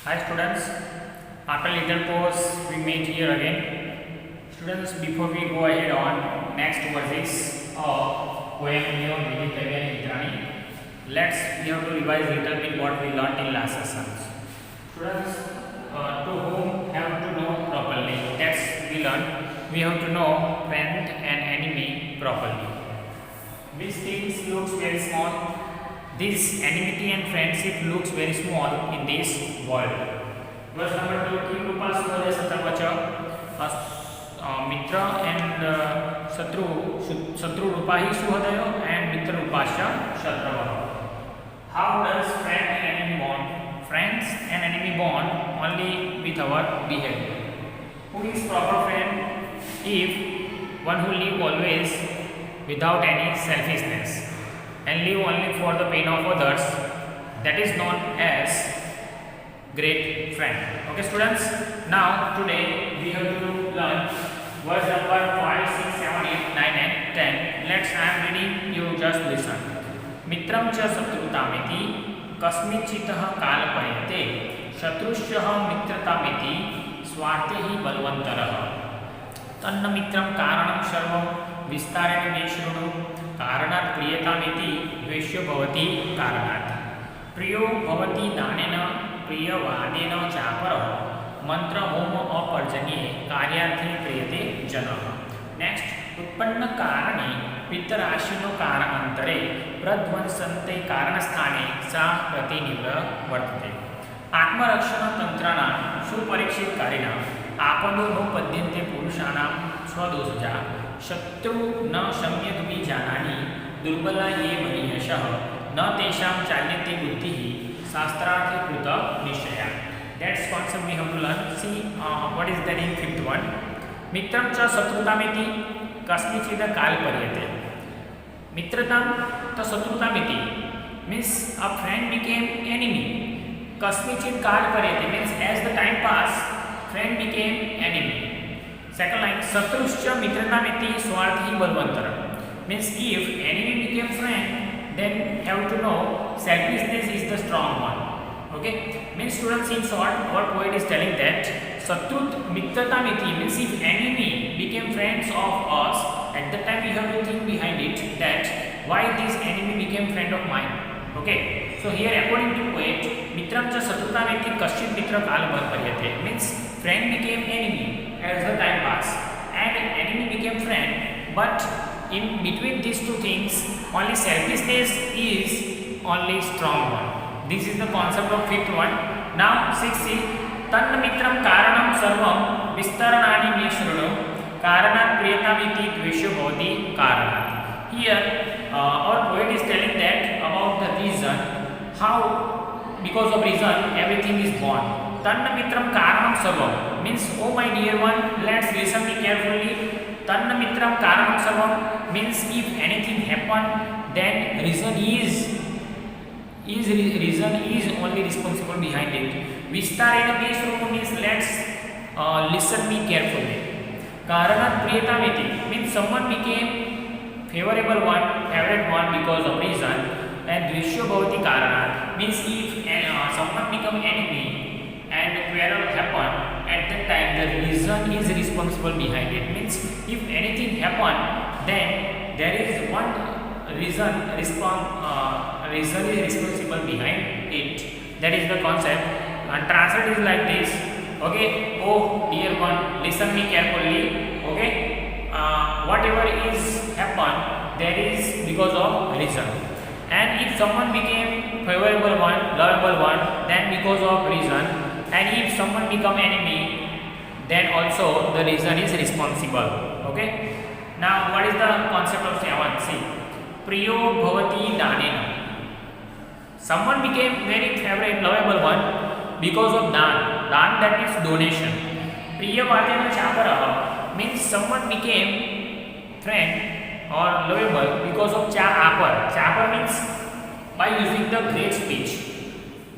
Hi students, after little pause we meet here again. Students, before we go ahead on next verses of poem near Veditvyani Mitrani, we have to revise little bit what we learnt in last sessions. Students, to whom have to know properly, that's we learned. We have to know friend and enemy properly. Which things looks very small. This enmity and friendship looks very small in this world. Verse number 2, Kim Rupa सुहृदय शत्रुवच Mitra and शत्रु रूपा ही सुहृदय and Mitra रूपाश्च शत्रवः. How does friend and enemy bond? Friends and enemy bond only with our behavior. Who is proper friend? If one who live always without any selfishness and live only for the pain of others, that is known as great friend. Okay students, now today we have to learn verse number 5, 6, 7, 8, 9 and 10. I am reading, you just listen. मित्रं च शत्रुतामिति कस्मिंश्चित् कालपर्यन्ते शत्रुश्च मित्रतामिति स्वार्थे हि बलवन्तरः तन्न मित्रं कारणं सर्वं विस्तारेण मे शृणु कारणात् प्रियतामिति द्वेष्यो भवति कारणात् प्रियो भवति दानेन प्रियवादेन चापरः मंत्र होम अपर्जन्ये कार्यार्थे प्रियते जनः. नेक्स्ट, उत्पन्न कारणे पितराशिनो कारान्तरे प्रध्वंसन्ते कारणस्थाने सा प्रतिनिवर्तते. आत्मरक्षण तंत्राणां सुपरीक्षितकारिणां आपदो नोपद्यन्ते पुरुषाणां स्वदोषजा शत्रु न सम्यग् जानानि दुर्बला ये मनीयशः न तेषां चाल्यते बुद्धिः शास्त्रार्थे कृत निश्चया. That's concept we have to learn. See what is that in fifth one. मित्रं च शत्रुतामिति कस्मिंश्चित् कालपर्यन्ते. मित्रतां तो शत्रुतामिति means a friend became enemy. कस्मिंश्चित् कालपर्यन्ते means as the time passed friend became enemy. Second line, शत्रुश्च मित्रतामिति स्वार्थी बलवंतरः means if enemy became friend then have to know selfishness is the strong one. Okay, means students, in short our poet is telling that shatrut mitratamiti means if enemy became friends of us, at that time we have to think behind it that why this enemy became friend of mine. Okay, so here according to poet mitram cha shatrutamiti kaschit mitra kalparyatte means friend became enemy as the time passed and enemy became friend, but in between these two things only selfishness is only strong one. This is the concept of fifth one. Now 6c, तन्न मित्रं कारणं सर्वं विस्तरणानि मे शृणु कारणात् प्रियतामिति द्वेषो भवति कारणात्. Here our poet is telling that about the reason how because of reason everything is born. Tanna mitram karanam sarvam means, oh my dear one, let's listen me carefully. Tanna mitram karanam sarvam means if anything happen then reason is only responsible behind it. Vistarena me shruno means let's listen me carefully. Karanat priyatamiti means someone became favorite one because of reason, and dveshyo bhavati karanat means if someone become enemy and quarrel happen, at that time the reason is responsible behind it. Means if anything happen then there is one reason is responsible behind it. That is the concept, and translate is like this. Okay, oh dear one, listen me carefully. Okay, whatever is happen there is because of reason, and if someone became favorable one, lovable one, then because of reason, and if someone become enemy then also the reason is responsible. Okay, now what is the concept of 7? See, priyo bhavati danena, someone became very favorite lovable one because of dan that means donation. Priyavadena chapara means someone became friend or lovable because of chapar means by using the great speech.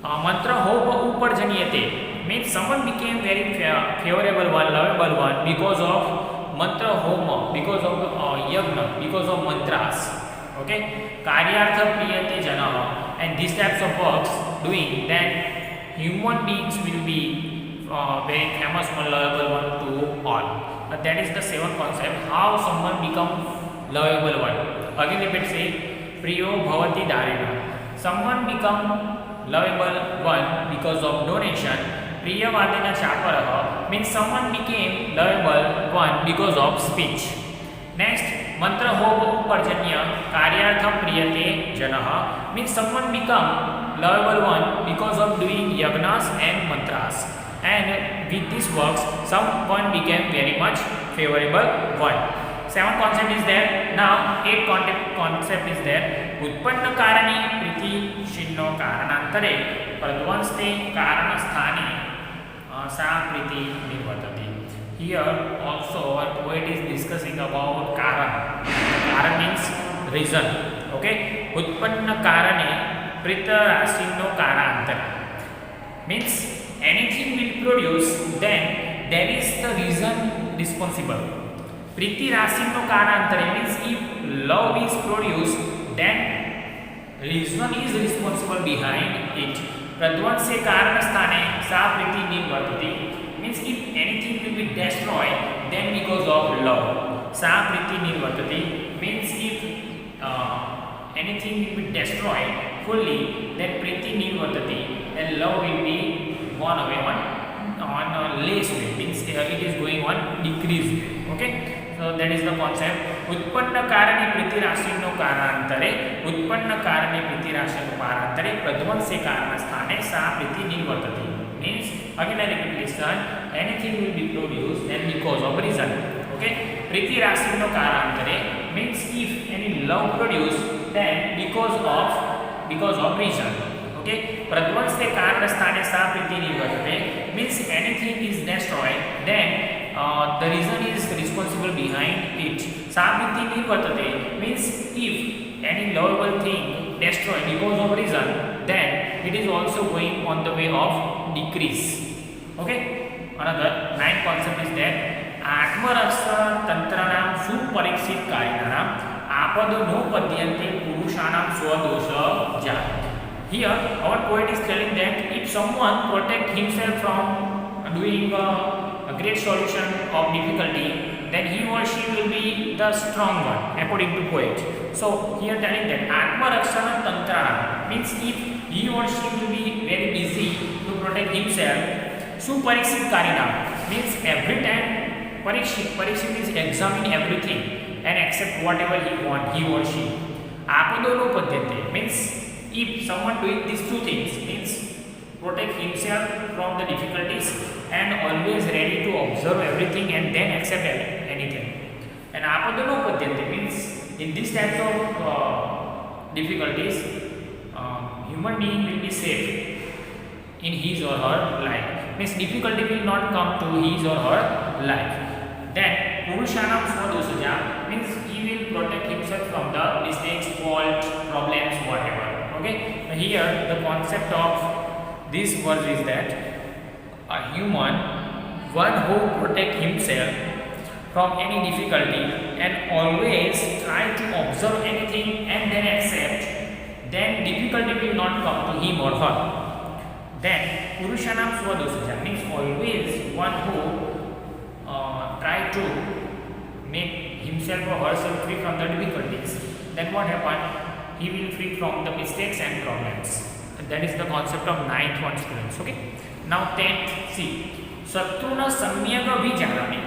Mantra ho uparjaniyate means someone became very favorable one, lovable one because of mantra homa, because of yagna, because of mantras. Okay, karyartha priyate jana, and these types of works doing, then human beings will be very famous one, lovable one to all. That is the seventh concept. How someone become lovable one. Again repeat say priyo bhavati darena. Someone become lovable one because of donation. Priyavadena chaparaha means someone became lovable one because of speech. Next, mantra homo parjanya karyartham priyate janah means someone become lovable one because of doing yagnas and mantras. And with these works, someone became very much favorable one. Seven concept is there. Now, eight concept is there. उत्पन्न कारणे प्रीति शिन्नो कारणांतरे प्रध्वंस्ते कारण स्थाने सा प्रीति निर्वर्तते. Here also our poet is discussing about karan. Karan means reason. Okay. उत्पन्न कारणे प्रीत राशिनो कारांतरे means anything will produce, then there is the reason responsible. Priti Rasino Karantare means if love is produced, then reason is responsible behind it. Pradvanse Karanasthane Sa Priti Nirvartati means if anything will be destroyed, then because of love. Sa Priti Nirvartati means if anything will be destroyed fully, then Priti Nirvartati, then love will be gone away on less way, means it is going on decrease way. Okay, so that is the concept. उत्पन्न कारणे प्रीति राशिनो कारांतरे उत्पन्न कारणे प्रीति राशिनो कारांतरे प्रध्वंसे कारण स्थाने सा प्रीति निवर्तते means again I repeat listen, anything will be produced then because of reason. Okay, Preeti राशिनो कारांतरे means if any love produced, then because of reason. Okay, pradvanse कारण स्थाने सा प्रीति निवर्तते means anything is destroyed, then the reason is responsible behind it. Sa priti nivartate means if any lovable thing destroyed because of reason, then it is also going on the way of decrease. Okay, another ninth concept is that atmarasa tantranam suparikshit karinanam apado no padyante purushanam swadosha ja. Here our poet is telling that if someone protect himself from doing a great solution of difficulty, then he or she will be the strong one according to poet. So here telling that Atma Rakshana Tantrana means if he or she will be very busy to protect himself. Suparikshit Karina means every time Parikshit is examine everything and accept whatever he want, he or she. Apadono Padyante means if someone doing these two things, means protect himself from the difficulties and always ready to observe everything and then accept anything. And apadano padyante means in these types of difficulties, human being will be safe in his or her life. Means difficulty will not come to his or her life. Then purushanam swadoshaja means he will protect himself from the mistakes, fault, problems, whatever. Okay. Here the concept of this verse is that a human, one who protect himself from any difficulty and always try to observe anything and then accept, then difficulty will not come to him or her. Then Purushanam Swadoshaja means always one who try to make himself or herself free from the difficulties. Then what happens? He will free from the mistakes and problems. That is the concept of ninth one, students. Okay. Now 10th, see, Satruna Samyaga Vijanami.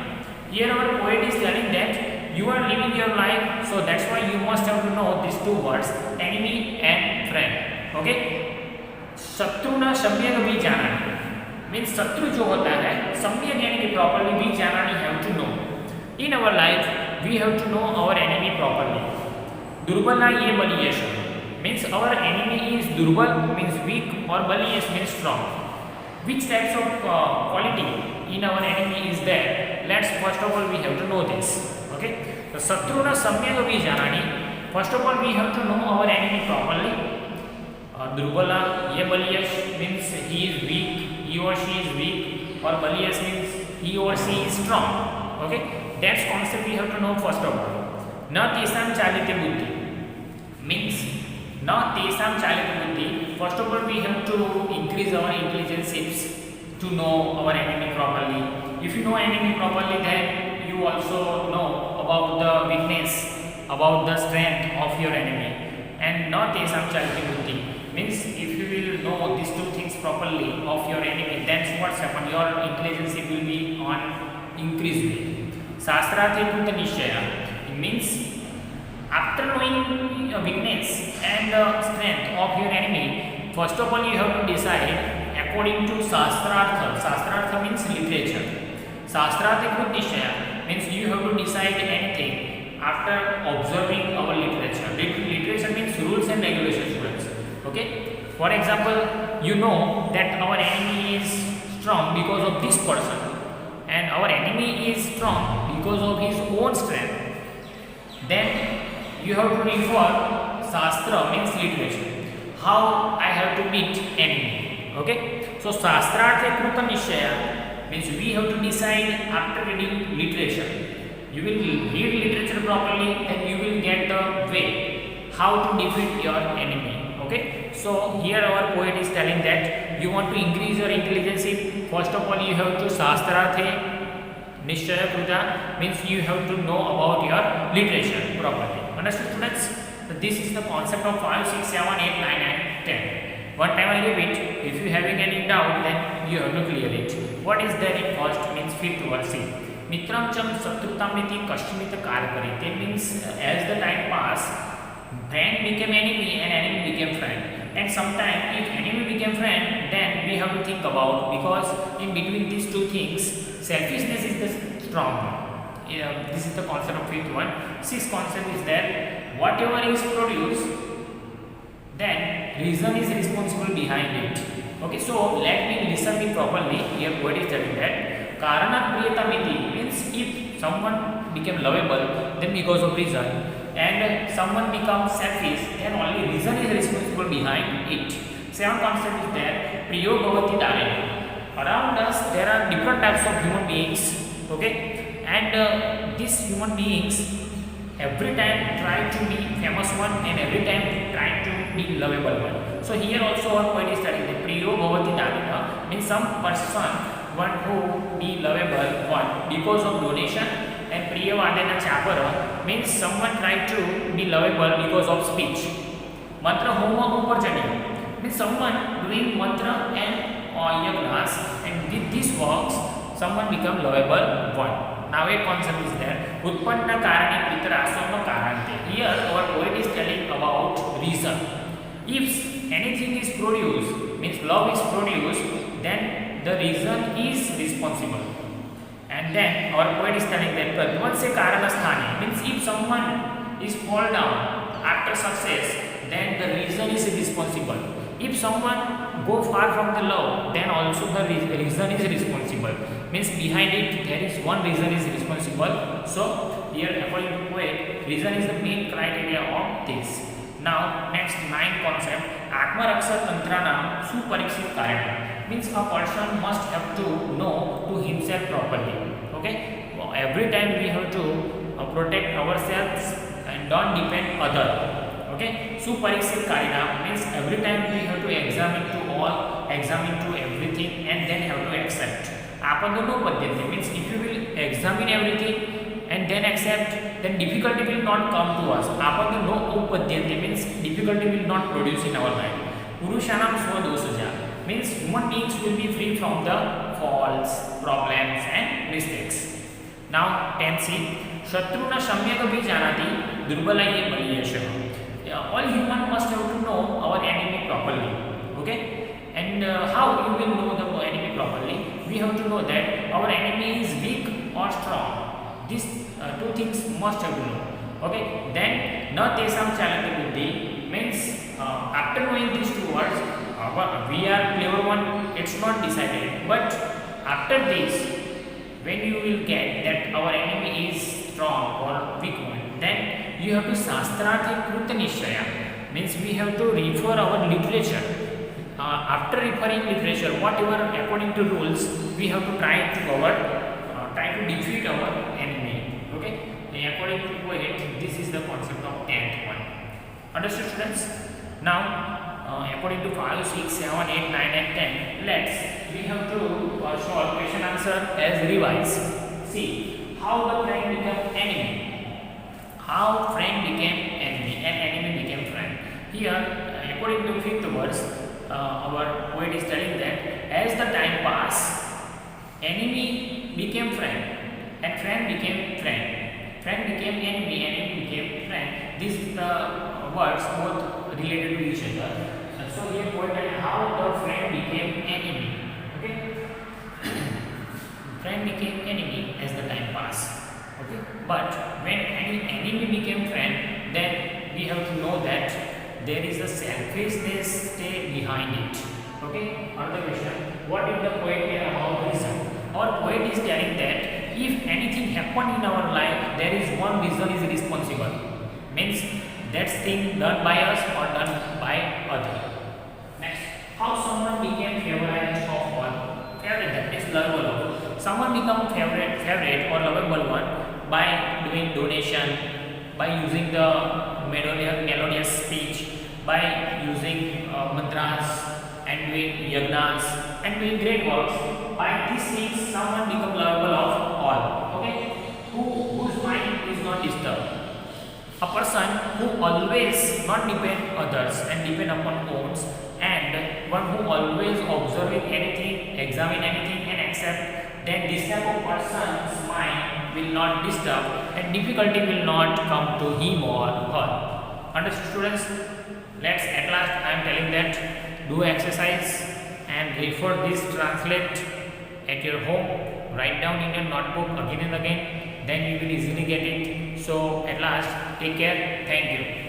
Here our poet is telling that you are living your life, so that's why you must have to know these two words, enemy and friend. Okay. Satruna Samyaga Vijanami means Satru जो होता है, सम्यक यानी कि properly Vijanami have to know. In our life, we have to know our enemy properly. Durbala ye baliyesh means our enemy is durbal means weak or baliyesh means strong. Which types of quality in our enemy is there? Let's first of all we have to know this. Okay. So Satruna Samyaga Vijanani. First of all we have to know our enemy properly. Durbala ye baliyesh means he is weak, he or she is weak, or baliyesh means he or she is strong. Okay. That's concept we have to know first of all. Na tesam chalite buddhi means na tesam chalite buddhi. First of all we have to increase increase our intelligence to know our enemy properly. If you know enemy properly, then you also know about the weakness, about the strength of your enemy. And not a some buddhi means if you will know these two things properly of your enemy, then what's happen? Your intelligence will be on increase way. Shastrate Krita Nishaya means after knowing your weakness and the strength of your enemy, first of all you have to decide according to Shastrartha. Shastrartha means literature. Shastrate Krita Nishaya means you have to decide anything after observing our literature. Literature means rules and regulations, students. Okay. For example, you know that our enemy is strong because of this person, and our enemy is strong because of his own strength. Then you have to refer Shastra means literature. How I have to beat enemy. Okay. So Shastrartha Krita Nishaya means we have to decide after reading literature. You will read literature properly, then you will get the way how to defeat your enemy. Okay. So here our poet is telling that you want to increase your intelligence. First of all, you have to Shastrartha Nishaya Krita means you have to know about your literature properly. Understood, students? So this is the concept of 5, 6, 7, 8, 9 and 10. One time I repeat, if you having any doubt, then you have to clear it. What is there in first means fifth verse? Mitram cham satrutamiti kashmita karkari. That means as the time passed, friend became enemy and enemy became friend. And sometimes if enemy became friend, then we have to think about, because in between these two things, selfishness is the strong one. This is the concept of fifth one. Sixth concept is that whatever is produced, then reason is responsible behind it. Okay, so let me listen me properly. Here what is telling that Karanat Priyatamiti means if someone became lovable, then because of reason, and someone becomes selfish, then only reason is responsible behind it. Seventh concept is there Priyo Bhavati Darena. Around us there are different types of human beings. Okay, and these human beings every time try to be famous one and every time try to be lovable one. So here also our poet is telling that Priyo Bhavati Darena means some person one who be lovable one because of donation, and Priya Vadena Chapara means someone try to be lovable because of speech. Mantra Homa Uparjani means someone doing mantra and yagnas, and with these works someone become lovable one. Now a concept is there Utpanna Karani Pitarasono Karante. Here our poet is telling about reason. If anything is produced, means love is produced, then the reason is responsible. And then our poet is telling that Pradvanse Karanasthani means if someone is fall down after success, then the reason is responsible. If someone go far from the love, then also the reason is responsible. Means behind it there is one reason is responsible. So here according to poet, reason is the main criteria of this. Now next 9 concept Atma Raksha Tantranam Suparikshit Karana means a person must have to know to himself properly. Okay, every time we have to protect ourselves and don't depend other. Okay, Suparikshit Karana means every time we have to examine to all, examine to everything and then have to accept. Apadano Padyante means if you will examine everything and then accept, then difficulty will not come to us. Apadano Upadyante means difficulty will not produce in our life. Purushanam Swadosaja means human beings will be free from the faults, problems and mistakes. Now 10c Shatruna Samyak Janati Durbalaye Baliyasha. All human must have to know our enemy properly. Okay, and how you will know the enemy properly? We have to know that our enemy is weak or strong. These two things must have to know. Okay, then na tesam chalati buddhi means after knowing these two words, we are clever one, it's not decided. But after this, when you will get that our enemy is strong or weak one, then you have to Shastrartha Krita Nishaya means we have to refer our literature. After referring literature, whatever according to rules, we have to try to defeat our enemy. Okay, and according to poet, this is the concept of 10th one. Understood, students? Now according to 5, 6, 7, 8, 9 and 10, we have to solve question answer as revise. See, how the friend became enemy. How friend became enemy and enemy became friend. Here, according to 5th verse, our poet is telling that as the time passed, enemy became friend and friend became friend. Friend became enemy, enemy became friend. These words both related to each other. So here poet telling how the friend became enemy. Okay, friend became enemy as the time passed. Okay, but when any enemy became friend, then we have to know that there is a selfishness stay behind it. Okay, another question: what did the poet tell about reason? Our poet is telling that if anything happen in our life, there is one reason is responsible. Means that thing done by us or done by other. Next, how someone became favorite of one. Favorite, that is lovable. Someone become favorite or lovable one by doing donation, by using the melodious speech, by using mantras and doing yagnas and doing great works. By these things, someone become lovable of all. Okay, whose mind is not disturbed. A person who always not depend others and depend upon owns, and one who always observing anything, examine anything and accept, then this type of person's mind will not disturb and difficulty will not come to him or her. Understood, students? Let's at last I am telling that do exercise and refer this translate at your home. Write down in your notebook again and again. Then you will easily get it. So at last, take care. Thank you.